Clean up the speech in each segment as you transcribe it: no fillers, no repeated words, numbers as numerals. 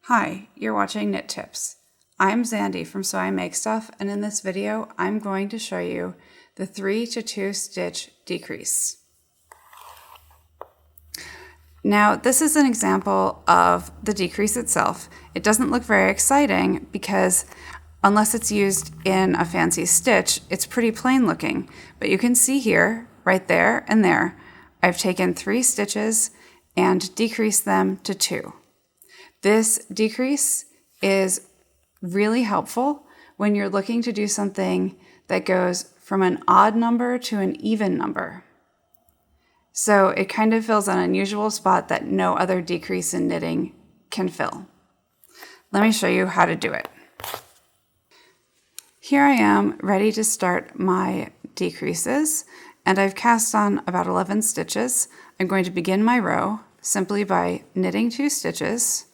Hi, you're watching Knit Tips. I'm Zandy from So I Make Stuff, and in this video, I'm going to show you the 3 to 2 stitch decrease. Now, this is an example of the decrease itself. It doesn't look very exciting because unless it's used in a fancy stitch, it's pretty plain looking. But you can see here, right there and there, I've taken 3 stitches and decreased them to 2. This decrease is really helpful when you're looking to do something that goes from an odd number to an even number. So it kind of fills an unusual spot that no other decrease in knitting can fill. Let me show you how to do it. Here I am ready to start my decreases, and I've cast on about 11 stitches. I'm going to begin my row simply by knitting 2 stitches.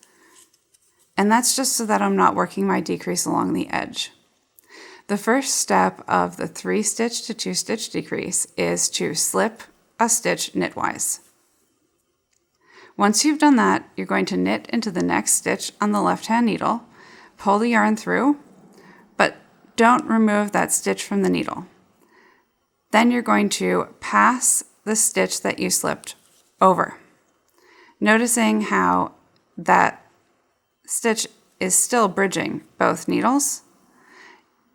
And that's just so that I'm not working my decrease along the edge. The first step of the 3 stitch to 2 stitch decrease is to slip a stitch knitwise. Once you've done that, you're going to knit into the next stitch on the left hand needle, pull the yarn through, but don't remove that stitch from the needle. Then you're going to pass the stitch that you slipped over, noticing how that stitch is still bridging both needles.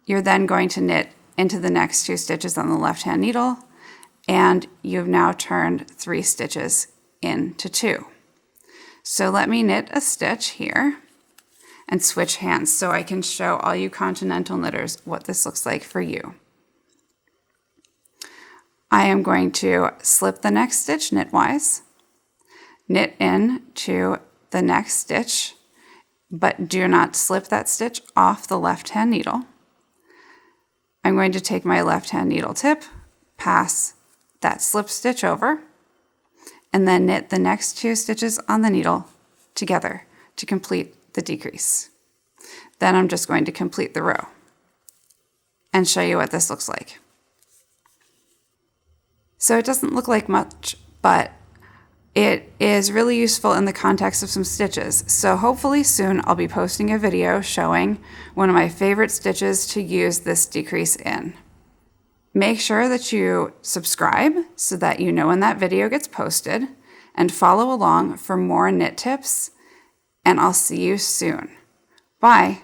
You're then going to knit into the next 2 stitches on the left hand needle, and you've now turned 3 stitches into 2. So let me knit a stitch here and switch hands so I can show all you continental knitters what this looks like for you. I am going to slip the next stitch knitwise, knit into the next stitch, but do not slip that stitch off the left hand needle. I'm going to take my left hand needle tip, pass that slip stitch over, and then knit the next 2 stitches on the needle together to complete the decrease. Then I'm just going to complete the row and show you what this looks like. So it doesn't look like much, but it is really useful in the context of some stitches. So hopefully soon I'll be posting a video showing one of my favorite stitches to use this decrease in. Make sure that you subscribe so that you know when that video gets posted, and follow along for more knit tips, and I'll see you soon. Bye.